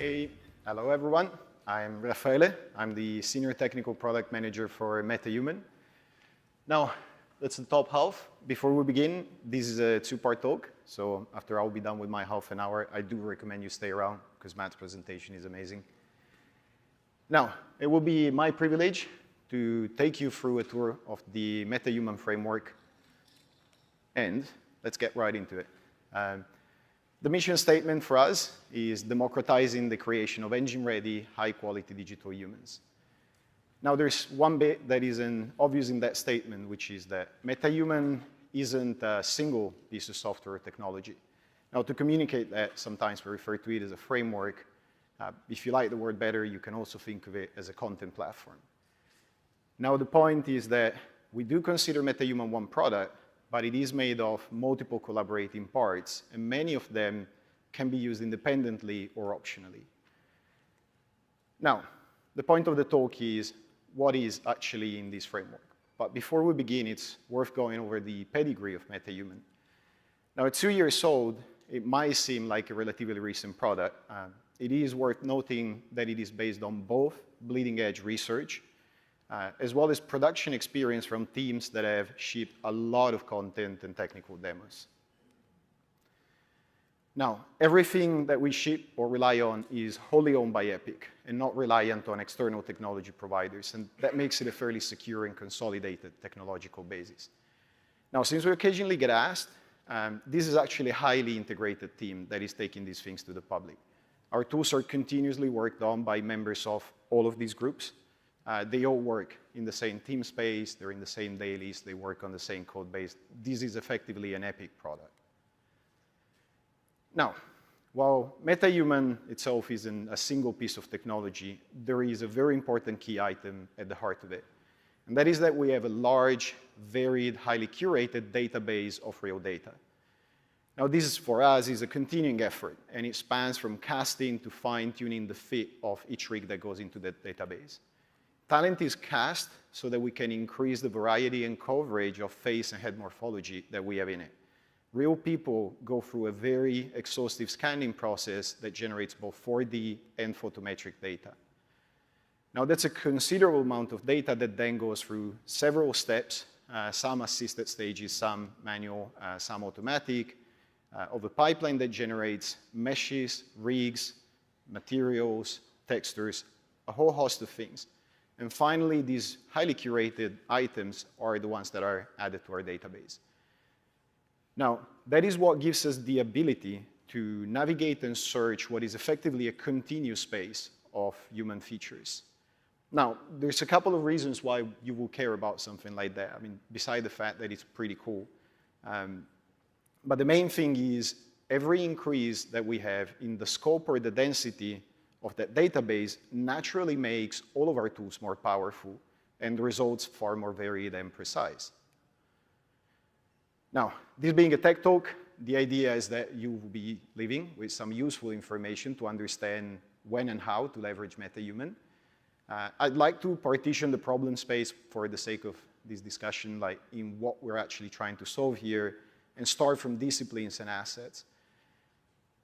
Hey, hello everyone. I'm Raffaele. I'm the Senior Technical Product Manager for MetaHuman. Now, that's the top half. Before we begin, this is a two-part talk. So after I'll be done with my half an hour, I do recommend you stay around because Matt's presentation is amazing. Now, it will be my privilege to take you through a tour of the MetaHuman framework. And let's get right into it. The mission statement for us is democratizing the creation of engine-ready, high-quality digital humans. Now, there's one bit that isn't obvious in that statement, which is that MetaHuman isn't a single piece of software or technology. Now, to communicate that, sometimes we refer to it as a framework. If you like the word better, you can also think of it as a content platform. Now, the point is that we do consider MetaHuman one product, but it is made of multiple collaborating parts, and many of them can be used independently or optionally. Now, the point of the talk is what is actually in this framework. But before we begin, it's worth going over the pedigree of MetaHuman. Now, at 2 years old, it might seem like a relatively recent product. It is worth noting that it is based on both bleeding-edge research as well as production experience from teams that have shipped a lot of content and technical demos. Now, everything that we ship or rely on is wholly owned by Epic and not reliant on external technology providers, and that makes it a fairly secure and consolidated technological basis. Now, since we occasionally get asked, this is actually a highly integrated team that is taking these things to the public. Our tools are continuously worked on by members of all of these groups. They all work in the same team space, they're in the same dailies, they work on the same code base. This is effectively an Epic product. Now, while MetaHuman itself isn't a single piece of technology, there is a very important key item at the heart of it. And that is that we have a large, varied, highly curated database of real data. Now, this, for us, is a continuing effort, and it spans from casting to fine-tuning the fit of each rig that goes into that database. Talent is cast so that we can increase the variety and coverage of face and head morphology that we have in it. Real people go through a very exhaustive scanning process that generates both 4D and photometric data. Now, that's a considerable amount of data that then goes through several steps, some assisted stages, some manual, some automatic, of a pipeline that generates meshes, rigs, materials, textures, a whole host of things. And finally, these highly curated items are the ones that are added to our database. Now, that is what gives us the ability to navigate and search what is effectively a continuous space of human features. Now, there's a couple of reasons why you will care about something like that. I mean, beside the fact that it's pretty cool. But the main thing is every increase that we have in the scope or the density of that database naturally makes all of our tools more powerful and the results far more varied and precise. Now, this being a tech talk, the idea is that you will be leaving with some useful information to understand when and how to leverage MetaHuman. I'd like to partition the problem space for the sake of this discussion, like in what we're actually trying to solve here, and start from disciplines and assets.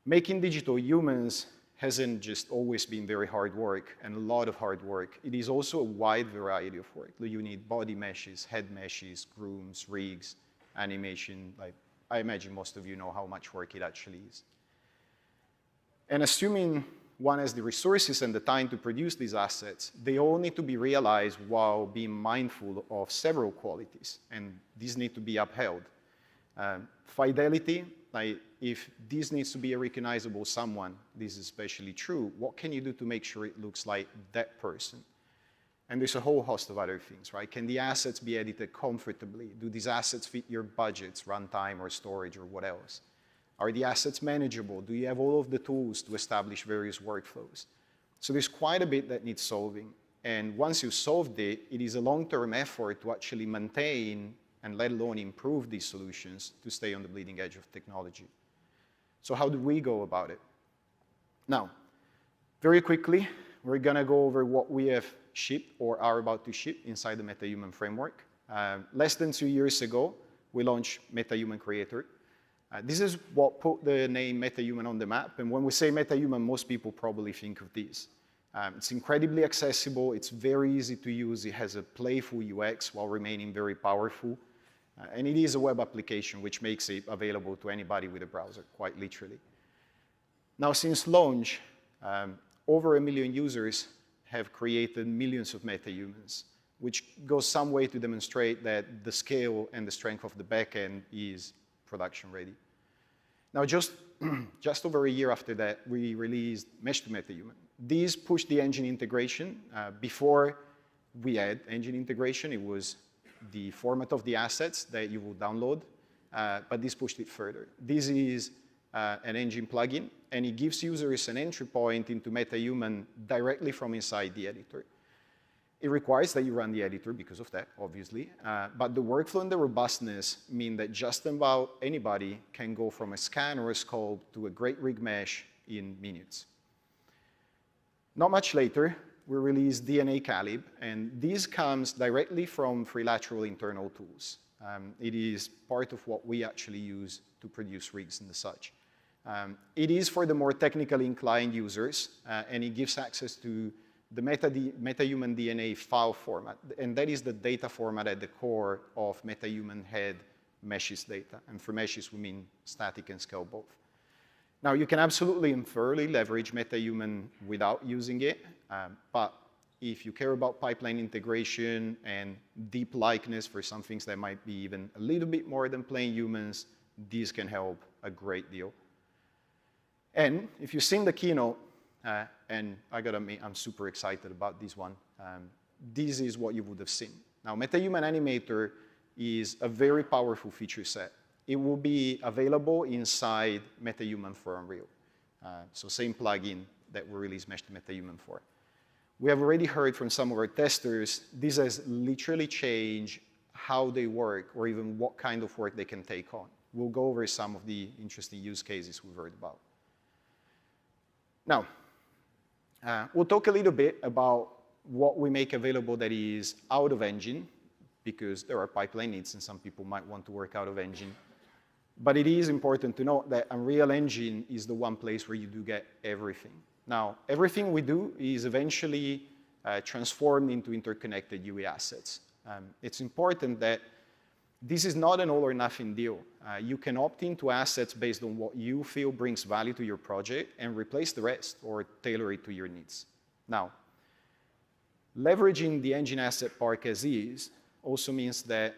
Making digital humans hasn't just always been very hard work and a lot of hard work. It is also a wide variety of work. You need body meshes, head meshes, grooms, rigs, animation. Like, I imagine most of you know how much work it actually is. And assuming one has the resources and the time to produce these assets, they all need to be realized while being mindful of several qualities, and these need to be upheld. Fidelity, like if this needs to be a recognizable someone, this is especially true, what can you do to make sure it looks like that person? And there's a whole host of other things, right? Can the assets be edited comfortably? Do these assets fit your budgets, runtime or storage or what else? Are the assets manageable? Do you have all of the tools to establish various workflows? So there's quite a bit that needs solving. And once you've solved it, it is a long-term effort to actually maintain and let alone improve these solutions to stay on the bleeding edge of technology. So how do we go about it? Now, very quickly, we're going to go over what we have shipped or are about to ship inside the MetaHuman framework. Less than 2 years ago, we launched MetaHuman Creator. This is what put the name MetaHuman on the map. And when we say MetaHuman, most people probably think of this. It's incredibly accessible. It's very easy to use. It has a playful UX while remaining very powerful. And it is a web application, which makes it available to anybody with a browser, quite literally. Now, since launch, over 1 million users have created millions of MetaHumans, which goes some way to demonstrate that the scale and the strength of the backend is production ready. Now, just over a year after that, we released Mesh to MetaHuman. This pushed the engine integration. Before we had engine integration, it was the format of the assets that you will download, but this pushed it further. This is an engine plugin, and it gives users an entry point into MetaHuman directly from inside the editor. It requires that you run the editor because of that, obviously, but the workflow and the robustness mean that just about anybody can go from a scan or a sculpt to a great rig mesh in minutes. Not much later, we released DNA Calib, and this comes directly from Freelateral internal tools. It is part of what we actually use to produce rigs and such. It is for the more technically inclined users, and it gives access to the MetaHuman DNA file format, and that is the data format at the core of MetaHuman head meshes data. And for meshes, we mean static and scale both. Now, you can absolutely and thoroughly leverage MetaHuman without using it, but if you care about pipeline integration and deep likeness for some things that might be even a little bit more than plain humans, this can help a great deal. And if you've seen the keynote, and I gotta admit, I'm super excited about this one. This is what you would have seen. Now, MetaHuman Animator is a very powerful feature set. It will be available inside MetaHuman for Unreal. So same plugin that we released Mesh to MetaHuman for. We have already heard from some of our testers, this has literally changed how they work or even what kind of work they can take on. We'll go over some of the interesting use cases we've heard about. Now, we'll talk a little bit about what we make available that is out of engine, because there are pipeline needs and some people might want to work out of engine. But it is important to note that Unreal Engine is the one place where you do get everything. Now, everything we do is eventually transformed into interconnected UE assets. It's important that this is not an all or nothing deal. You can opt into assets based on what you feel brings value to your project and replace the rest or tailor it to your needs. Now, leveraging the engine asset park as is also means that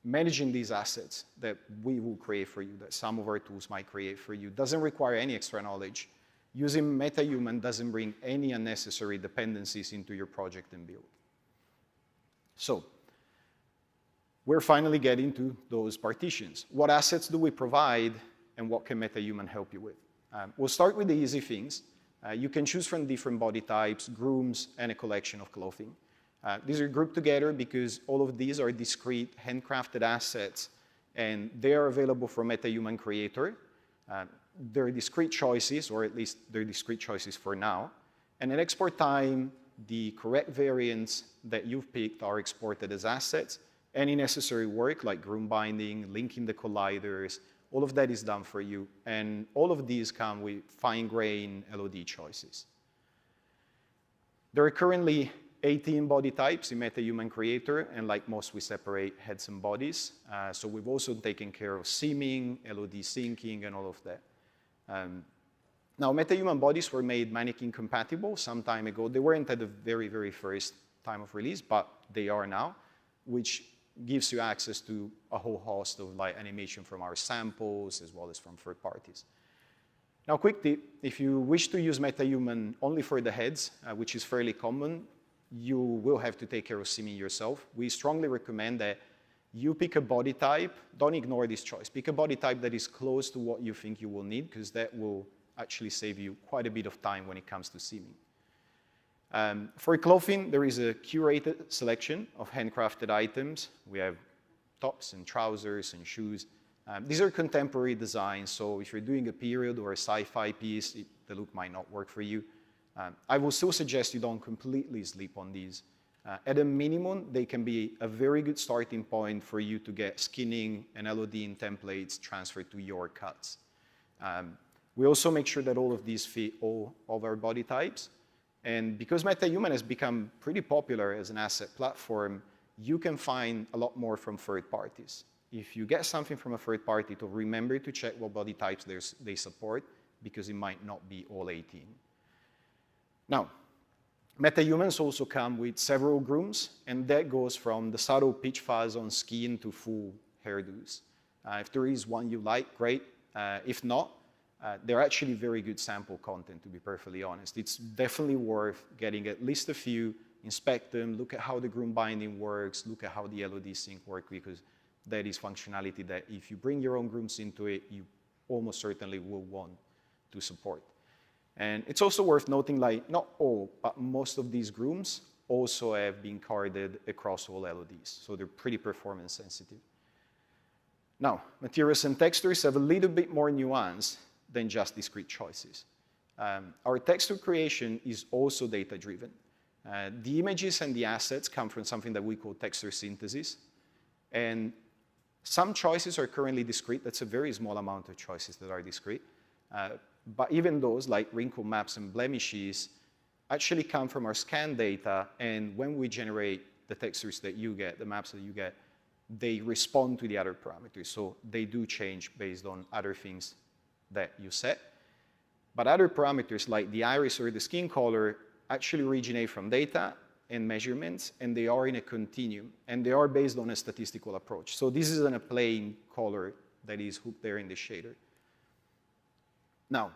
managing these assets that we will create for you, that some of our tools might create for you, doesn't require any extra knowledge. Using MetaHuman doesn't bring any unnecessary dependencies into your project and build. So, we're finally getting to those partitions. What assets do we provide, and what can MetaHuman help you with? We'll start with the easy things. You can choose from different body types, grooms, and a collection of clothing. These are grouped together because all of these are discrete, handcrafted assets, and they are available from MetaHuman Creator. They're discrete choices, or at least they're discrete choices for now. And at export time, the correct variants that you've picked are exported as assets. Any necessary work, like groom binding, linking the colliders, all of that is done for you. And all of these come with fine-grained LOD choices. There are currently 18 body types in MetaHuman Creator, and like most, we separate heads and bodies. So we've also taken care of seaming, LOD syncing, and all of that. Now, MetaHuman bodies were made mannequin compatible some time ago. They weren't at the very, very first time of release, but they are now, which gives you access to a whole host of animation from our samples as well as from third parties. Now, quick tip, if you wish to use MetaHuman only for the heads, which is fairly common, you will have to take care of seaming yourself. We strongly recommend that you pick a body type. Don't ignore this choice. Pick a body type that is close to what you think you will need, because that will actually save you quite a bit of time when it comes to seaming. For clothing, there is a curated selection of handcrafted items. We have tops and trousers and shoes. These are contemporary designs, so if you're doing a period or a sci-fi piece, the look might not work for you. I will still suggest you don't completely sleep on these. At a minimum, they can be a very good starting point for you to get skinning and LODing templates transferred to your cuts. We also make sure that all of these fit all of our body types. And because MetaHuman has become pretty popular as an asset platform, you can find a lot more from third parties. If you get something from a third party, to remember to check what body types they support, because it might not be all 18. Now, MetaHumans also come with several grooms, and that goes from the subtle pitch fuzz on skin to full hairdos. If there is one you like, great. If not, they're actually very good sample content, to be perfectly honest. It's definitely worth getting at least a few, inspect them, look at how the groom binding works, look at how the LOD sync works, because that is functionality that if you bring your own grooms into it, you almost certainly will want to support. And it's also worth noting, like, not all, but most of these grooms also have been carded across all LODs, so they're pretty performance sensitive. Now, materials and textures have a little bit more nuance than just discrete choices. Our texture creation is also data-driven. The images and the assets come from something that we call texture synthesis, and some choices are currently discrete. That's a very small amount of choices that are discrete. But even those, like wrinkle maps and blemishes, actually come from our scan data, and when we generate the textures that you get, the maps that you get, they respond to the other parameters. So they do change based on other things that you set. But other parameters, like the iris or the skin color, actually originate from data and measurements, and they are in a continuum, and they are based on a statistical approach. So this isn't a plain color that is hooked there in the shader. Now,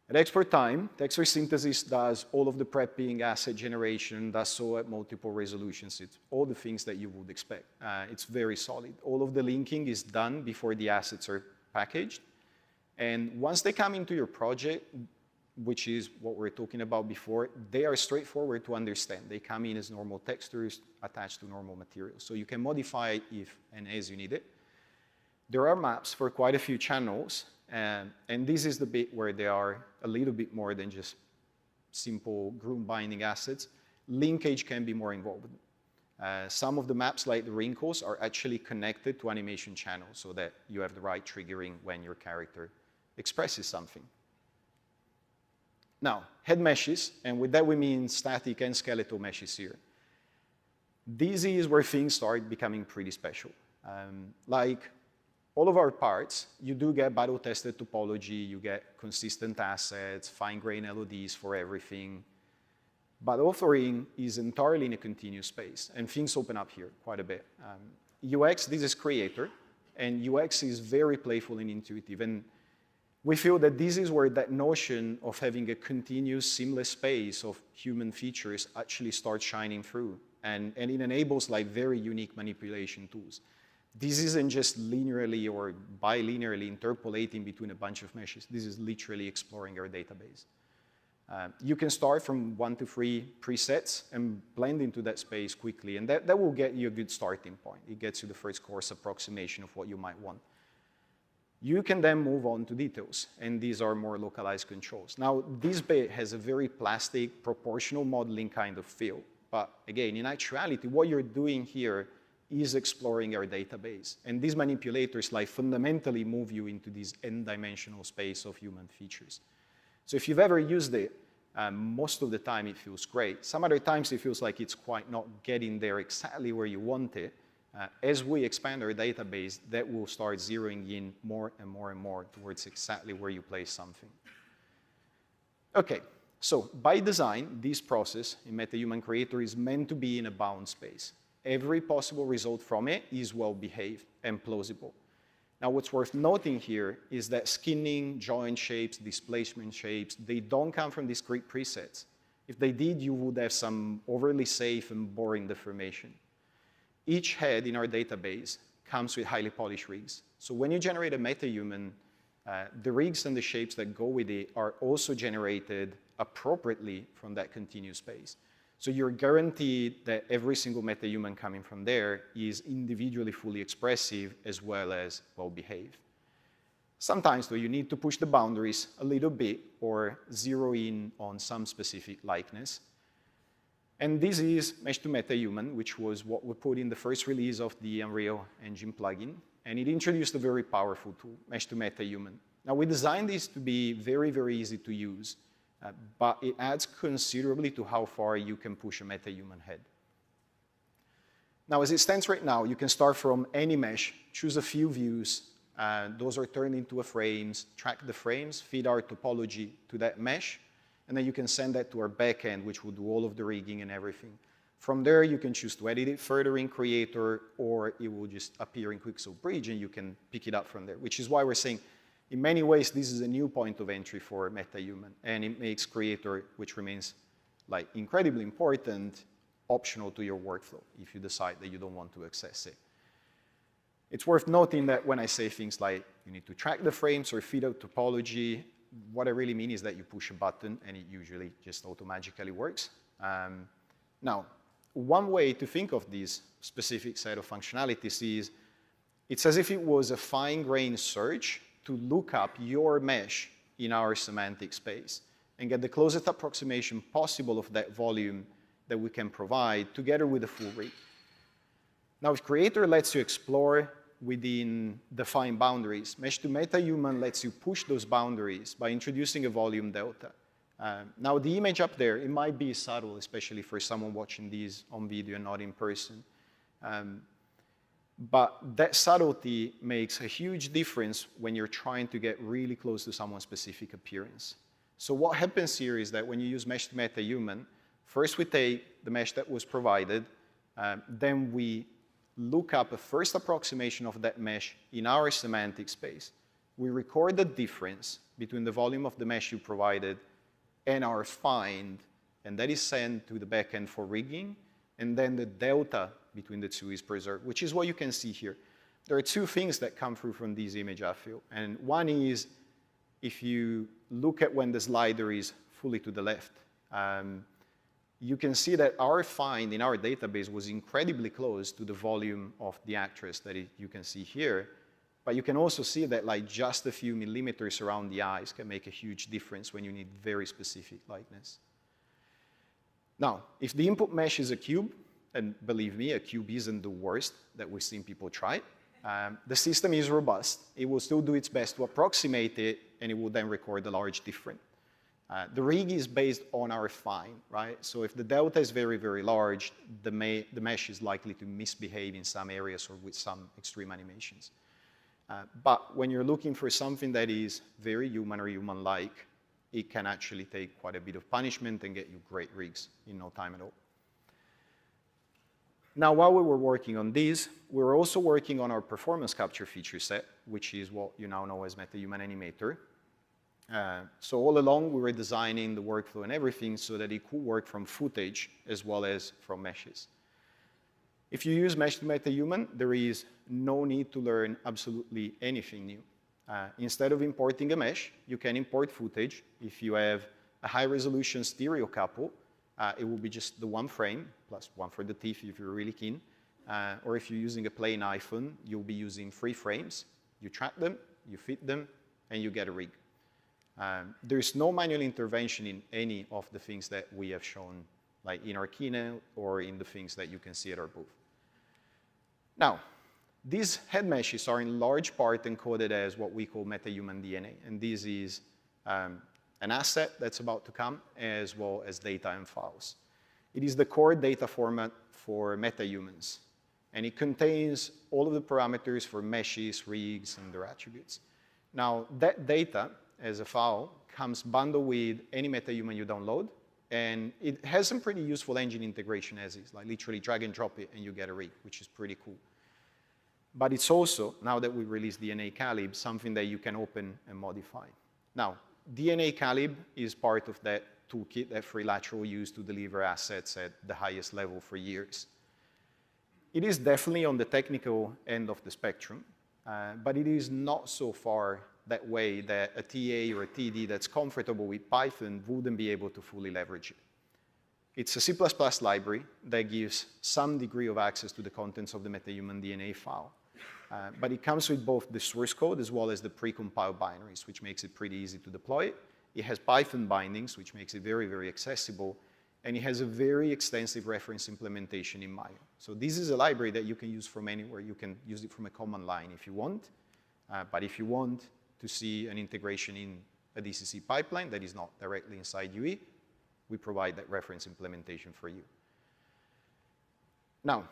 at export time, texture synthesis does all of the prepping, asset generation, does so at multiple resolutions. It's all the things that you would expect. It's very solid. All of the linking is done before the assets are packaged. And once they come into your project, which is what we were talking about before, they are straightforward to understand. They come in as normal textures attached to normal materials. So you can modify it if and as you need it. There are maps for quite a few channels, and this is the bit where they are a little bit more than just simple groom binding assets. Linkage can be more involved. Some of the maps, like the wrinkles, are actually connected to animation channels so that you have the right triggering when your character expresses something. Now, head meshes, and with that we mean static and skeletal meshes here. This is where things start becoming pretty special. Like all of our parts, you do get battle-tested topology, you get consistent assets, fine-grained LODs for everything. But authoring is entirely in a continuous space, and things open up here quite a bit. UX, this is creator, and UX is very playful and intuitive. And we feel that this is where that notion of having a continuous, seamless space of human features actually starts shining through. And it enables like very unique manipulation tools. This isn't just linearly or bilinearly interpolating between a bunch of meshes. This is literally exploring our database. You can start from 1 to 3 presets and blend into that space quickly, and that will get you a good starting point. It gets you the first course approximation of what you might want. You can then move on to details, and these are more localized controls. Now, this bit has a very plastic, proportional modeling kind of feel, but again, in actuality, what you're doing here is exploring our database, and these manipulators like fundamentally move you into this n-dimensional space of human features. So if you've ever used it, most of the time it feels great. Some other times it feels like it's quite not getting there exactly where you want it. As we expand our database, that will start zeroing in more and more and more towards exactly where you place something. Okay, so by design, this process in MetaHuman Creator is meant to be in a bound space. Every possible result from it is well-behaved and plausible. Now, what's worth noting here is that skinning, joint shapes, displacement shapes, they don't come from discrete presets. If they did, you would have some overly safe and boring deformation. Each head in our database comes with highly polished rigs. So when you generate a MetaHuman, the rigs and the shapes that go with it are also generated appropriately from that continuous space. So you're guaranteed that every single MetaHuman coming from there is individually fully expressive as well as well-behaved. Sometimes, though, you need to push the boundaries a little bit or zero in on some specific likeness. And this is Mesh2MetaHuman, which was what we put in the first release of the Unreal Engine plugin. And it introduced a very powerful tool, Mesh2MetaHuman. Now, we designed this to be very, very easy to use, but it adds considerably to how far you can push a MetaHuman head. Now, as it stands right now, you can start from any mesh, choose a few views. Those are turned into frames, track the frames, feed our topology to that mesh, and then you can send that to our backend, which will do all of the rigging and everything. From there, you can choose to edit it further in Creator, or it will just appear in Quixel Bridge, and you can pick it up from there, which is why we're saying, in many ways, this is a new point of entry for MetaHuman, and it makes Creator, which remains like incredibly important, optional to your workflow if you decide that you don't want to access it. It's worth noting that when I say things like you need to track the frames or feed out topology, what I really mean is that you push a button and it usually just automatically works. Now, one way to think of this specific set of functionalities is it's as if it was a fine-grained search to look up your mesh in our semantic space and get the closest approximation possible of that volume that we can provide together with the full rig. Now, if Creator lets you explore within defined boundaries, Mesh2MetaHuman lets you push those boundaries by introducing a volume delta. Now, the image up there, it might be subtle, especially for someone watching these on video and not in person. But that subtlety makes a huge difference when you're trying to get really close to someone's specific appearance. So what happens here is that when you use Mesh2MetaHuman, first we take the mesh that was provided, then we look up a first approximation of that mesh in our semantic space. We record the difference between the volume of the mesh you provided and our find, and that is sent to the backend for rigging, and then the delta between the two is preserved, which is what you can see here. There are two things that come through from this image, I feel, and one is if you look at when the slider is fully to the left, you can see that our find in our database was incredibly close to the volume of the actress that you can see here. But you can also see that like just a few millimeters around the eyes can make a huge difference when you need very specific likeness. Now, if the input mesh is a cube, and believe me, a cube isn't the worst that we've seen people try, the system is robust. It will still do its best to approximate it, and it will then record a large difference. The rig is based on our find, right? So if the delta is very, very large, the mesh is likely to misbehave in some areas or with some extreme animations. But when you're looking for something that is very human or human-like, it can actually take quite a bit of punishment and get you great rigs in no time at all. Now, while we were working on this, we were also working on our performance capture feature set, which is what you now know as MetaHuman Animator. So all along, we were designing the workflow and everything so that it could work from footage as well as from meshes. If you use Mesh2MetaHuman, there is no need to learn absolutely anything new. Instead of importing a mesh, you can import footage. If you have a high-resolution stereo couple, it will be just the one frame, plus one for the teeth if you're really keen. Or if you're using a plain iPhone, you'll be using 3 frames. You track them, you fit them, and you get a rig. There's no manual intervention in any of the things that we have shown, like in our keynote or in the things that you can see at our booth. Now, these head meshes are in large part encoded as what we call MetaHuman DNA, and this is an asset that's about to come, as well as data and files. It is the core data format for MetaHumans, and it contains all of the parameters for meshes, rigs, and their attributes. Now, that data as a file comes bundled with any MetaHuman you download, and it has some pretty useful engine integration as is, like literally drag and drop it and you get a rig, which is pretty cool. But it's also, now that we released DNA Calib, something that you can open and modify. Now, DNA Calib is part of that toolkit that Freelateral used to deliver assets at the highest level for years. It is definitely on the technical end of the spectrum, but it is not so far that way that a TA or a TD that's comfortable with Python wouldn't be able to fully leverage it. It's a C++ library that gives some degree of access to the contents of the MetaHuman DNA file. But it comes with both the source code as well as the precompiled binaries, which makes it pretty easy to deploy. It has Python bindings, which makes it very, very accessible. And it has a very extensive reference implementation in Maya. So this is a library that you can use from anywhere. You can use it from a command line if you want. But if you want to see an integration in a DCC pipeline that is not directly inside UE, we provide that reference implementation for you. Now,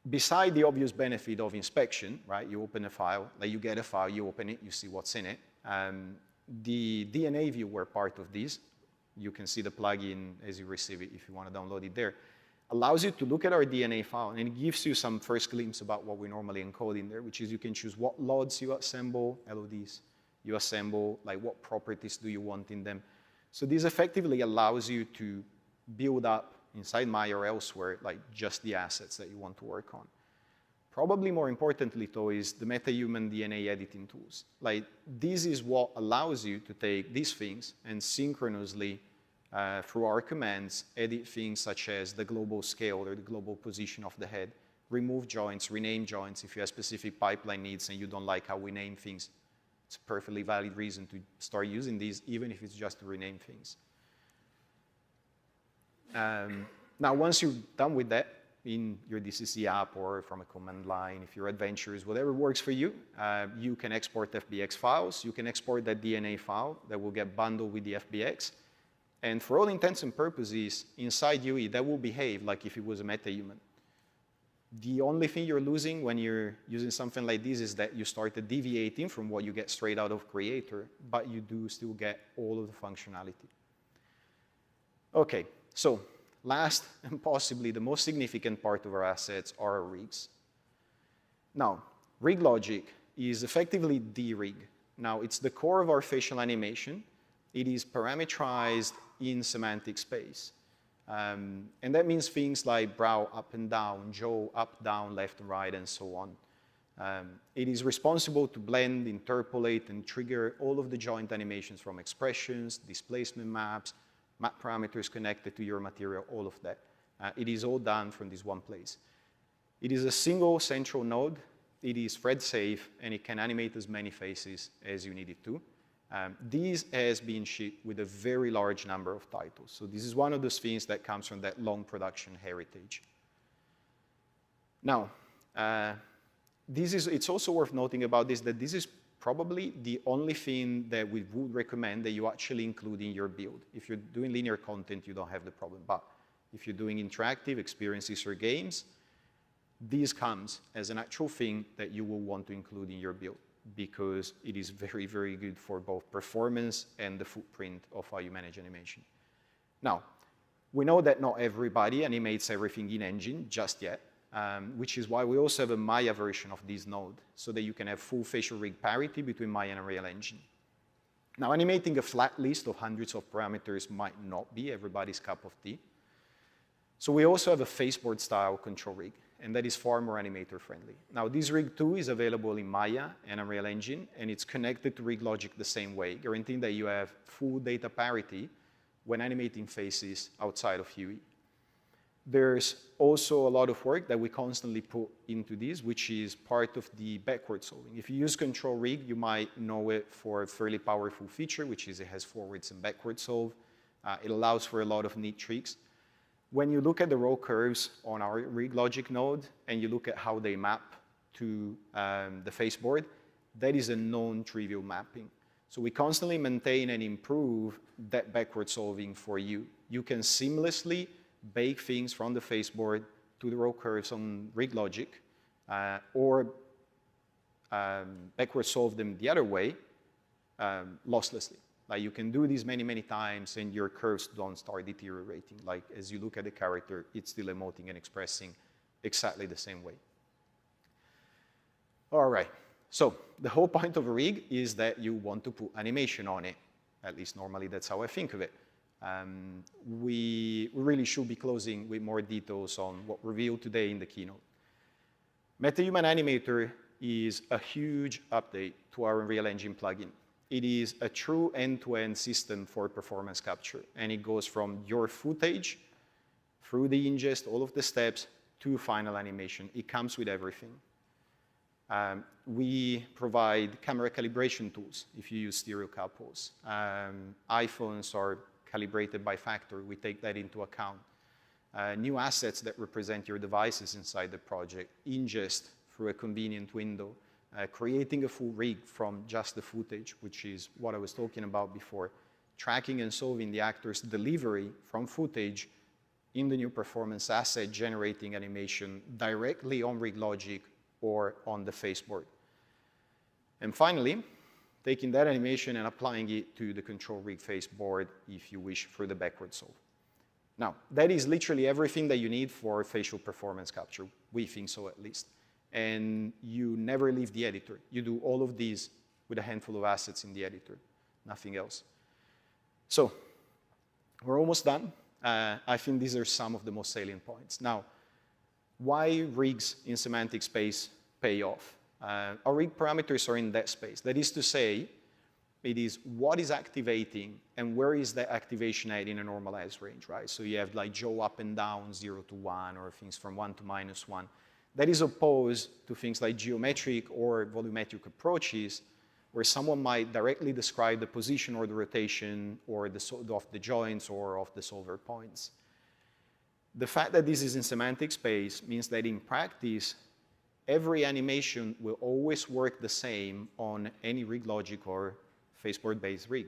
beside the obvious benefit of inspection, right? You open a file, like you get a file, you open it, you see what's in it. The DNA viewer part of this, you can see the plugin as you receive it if you want to download it there, allows you to look at our DNA file, and it gives you some first glimpse about what we normally encode in there, which is you can choose what LODs you assemble, LODs you assemble, like what properties do you want in them. So this effectively allows you to build up inside Maya or elsewhere, like just the assets that you want to work on. Probably more importantly, though, is the MetaHuman DNA editing tools. Like, this is what allows you to take these things and synchronously, through our commands, edit things such as the global scale or the global position of the head, remove joints, rename joints if you have specific pipeline needs and you don't like how we name things. It's a perfectly valid reason to start using these, even if it's just to rename things. Now, once you're done with that, in your DCC app or from a command line, if you're adventurous, whatever works for you, you can export FBX files. You can export that DNA file that will get bundled with the FBX. And for all intents and purposes, inside UE, that will behave like if it was a MetaHuman. The only thing you're losing when you're using something like this is that you started deviating from what you get straight out of Creator, but you do still get all of the functionality. Okay, so last and possibly the most significant part of our assets are our rigs. Now, rig logic is effectively the rig. Now, it's the core of our facial animation. It is parameterized in semantic space. And that means things like brow up and down, jaw up, down, left and right, and so on. It is responsible to blend, interpolate, and trigger all of the joint animations from expressions, displacement maps, map parameters connected to your material, all of that. It is all done from this one place. It is a single central node. It is thread safe, and it can animate as many faces as you need it to. This has been shipped with a very large number of titles. So this is one of those things that comes from that long production heritage. Now, it's also worth noting about this that this is probably the only thing that we would recommend that you actually include in your build. If you're doing linear content, you don't have the problem. But if you're doing interactive experiences or games, this comes as an actual thing that you will want to include in your build because it is very, very good for both performance and the footprint of how you manage animation. Now, we know that not everybody animates everything in engine just yet. Which is why we also have a Maya version of this node, so that you can have full facial rig parity between Maya and Unreal Engine. Now, animating a flat list of hundreds of parameters might not be everybody's cup of tea. So we also have a faceboard-style control rig, and that is far more animator-friendly. Now, this rig, too, is available in Maya and Unreal Engine, and it's connected to rig logic the same way, guaranteeing that you have full data parity when animating faces outside of UE. There's also a lot of work that we constantly put into this, which is part of the backward solving. If you use control rig, you might know it for a fairly powerful feature, which is it has forwards and backward solve. It allows for a lot of neat tricks. When you look at the row curves on our rig logic node, and you look at how they map to the faceboard, that is a non-trivial mapping. So we constantly maintain and improve that backward solving for you. You can seamlessly bake things from the faceboard to the row curves on rig logic, or backward solve them the other way losslessly. Like, you can do this many, many times, and your curves don't start deteriorating. Like, as you look at the character, it's still emoting and expressing exactly the same way. All right, so the whole point of a rig is that you want to put animation on it. At least normally that's how I think of it. We really should be closing with more details on what we revealed today in the keynote. MetaHuman Animator is a huge update to our Unreal Engine plugin. It is a true end-to-end system for performance capture, and it goes from your footage through the ingest, all of the steps, to final animation. It comes with everything. We provide camera calibration tools if you use stereo couples. iPhones are calibrated by factory. We take that into account. New assets that represent your devices inside the project, ingest through a convenient window, creating a full rig from just the footage, which is what I was talking about before, tracking and solving the actor's delivery from footage in the new performance asset, generating animation directly on rig logic or on the faceboard. And finally, taking that animation and applying it to the control rig faceboard, if you wish, through the backward solve. Now, that is literally everything that you need for facial performance capture. We think so, at least. And you never leave the editor. You do all of these with a handful of assets in the editor, nothing else. So, we're almost done. I think these are some of the most salient points. Now, why rigs in semantic space pay off? Our rig parameters are in that space. That is to say, it is what is activating and where is that activation at in a normalized range, right? So you have like Joe up and down, 0 to 1, or things from 1 to -1. That is opposed to things like geometric or volumetric approaches, where someone might directly describe the position or the rotation or of the joints or of the solver points. The fact that this is in semantic space means that in practice, every animation will always work the same on any rig logic or faceboard-based rig,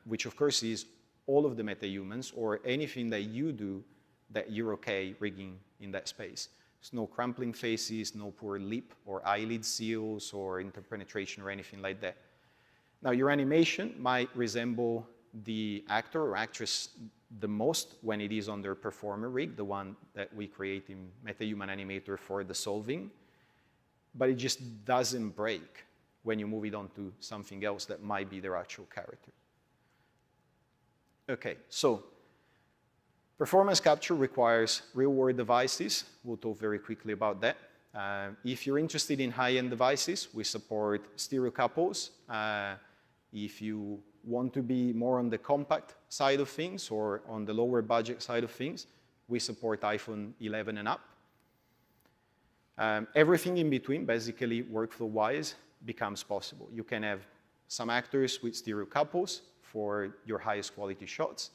which of course is all of the meta-humans or anything that you do that you're okay rigging in that space. There's no crumpling faces, no poor lip or eyelid seals or interpenetration or anything like that. Now, your animation might resemble the actor or actress the most when it is on their performer rig, the one that we create in MetaHuman Animator for the solving, but it just doesn't break when you move it on to something else that might be their actual character. Okay, so performance capture requires real-world devices. We'll talk very quickly about that. If you're interested in high-end devices, we support stereo couples. If you want to be more on the compact side of things or on the lower budget side of things, we support iPhone 11 and up. Everything in between, basically workflow-wise, becomes possible. You can have some actors with stereo couples for your highest quality shots,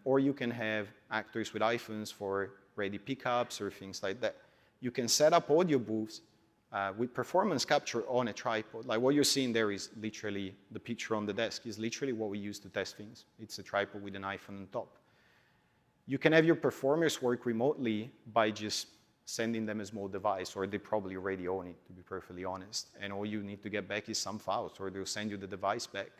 or you can have actors with iPhones for ready pickups or things like that. You can set up audio booths with performance capture on a tripod. Like what you're seeing there is literally, the picture on the desk is literally what we use to test things. It's a tripod with an iPhone on top. You can have your performers work remotely by just sending them a small device, or they probably already own it, to be perfectly honest. And all you need to get back is some files, or they'll send you the device back.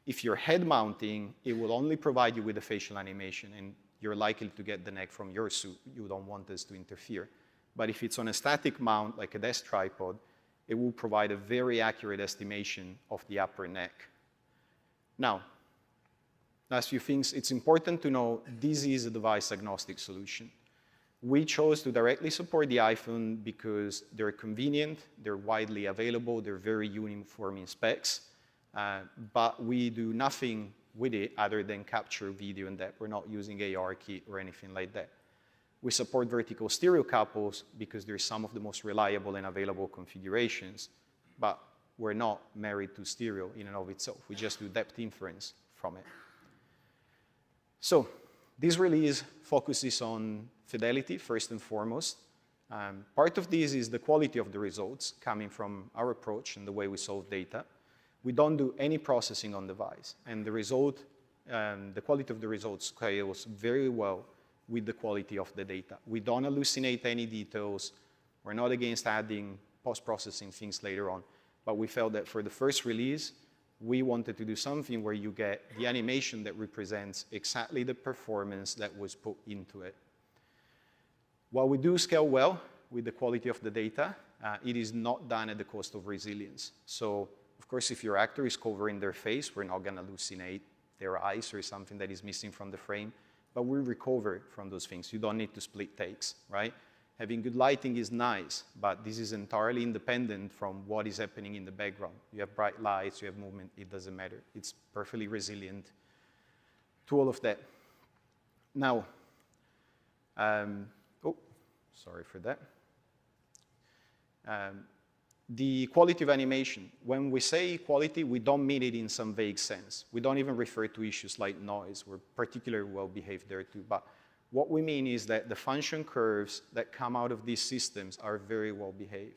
If you're head mounting, it will only provide you with a facial animation, and you're likely to get the neck from your suit. You don't want this to interfere. But if it's on a static mount, like a desk tripod, it will provide a very accurate estimation of the upper neck. Now, last few things, it's important to know this is a device-agnostic solution. We chose to directly support the iPhone because they're convenient, they're widely available, they're very uniform in specs, but we do nothing with it other than capture video and that. We're not using ARKit or anything like that. We support vertical stereo couples because they're some of the most reliable and available configurations, but we're not married to stereo in and of itself. We just do depth inference from it. So this release focuses on fidelity, first and foremost. Part of this is the quality of the results coming from our approach and the way we solve data. We don't do any processing on device, and the result, the quality of the results scales very well with the quality of the data. We don't hallucinate any details. We're not against adding post-processing things later on, but we felt that for the first release, we wanted to do something where you get the animation that represents exactly the performance that was put into it. While we do scale well with the quality of the data, it is not done at the cost of resilience. So, of course, if your actor is covering their face, we're not going to hallucinate their eyes or something that is missing from the frame, but we recover from those things. You don't need to split takes, right? Having good lighting is nice, but this is entirely independent from what is happening in the background. You have bright lights, you have movement, it doesn't matter. It's perfectly resilient to all of that. Now, oh, sorry for that. The quality of animation. When we say quality, we don't mean it in some vague sense. We don't even refer to issues like noise. We're particularly well behaved there too. But what we mean is that the function curves that come out of these systems are very well behaved.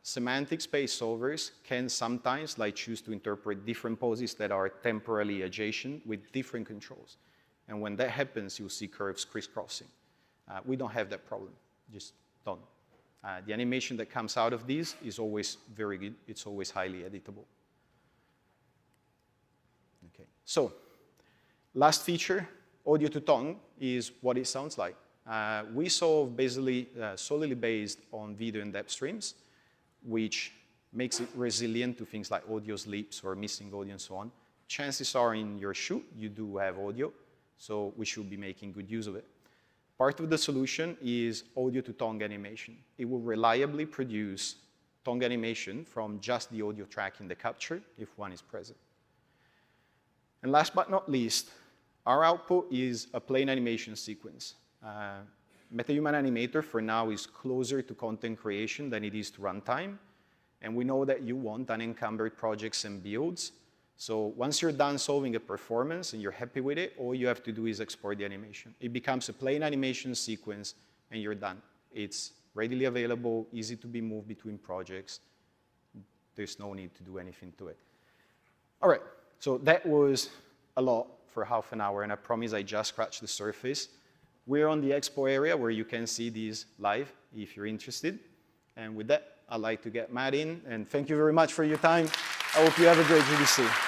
Semantic space solvers can sometimes choose to interpret different poses that are temporally adjacent with different controls. And when that happens, you'll see curves crisscrossing. We don't have that problem, just don't. The animation that comes out of these is always very good. It's always highly editable. Okay. So, last feature, audio to tongue, is what it sounds like. We solve basically solely based on video and depth streams, which makes it resilient to things like audio slips or missing audio and so on. Chances are in your shoot, you do have audio, so we should be making good use of it. Part of the solution is audio to tongue animation. It will reliably produce tongue animation from just the audio track in the capture if one is present. And last but not least, our output is a plain animation sequence. MetaHuman Animator for now is closer to content creation than it is to runtime. And we know that you want unencumbered projects and builds. So once you're done solving a performance and you're happy with it, all you have to do is export the animation. It becomes a plain animation sequence and you're done. It's readily available, easy to be moved between projects. There's no need to do anything to it. All right, so that was a lot for half an hour, and I promise I just scratched the surface. We're on the expo area where you can see these live if you're interested. And with that, I'd like to get Matt in, and thank you very much for your time. I hope you have a great GDC.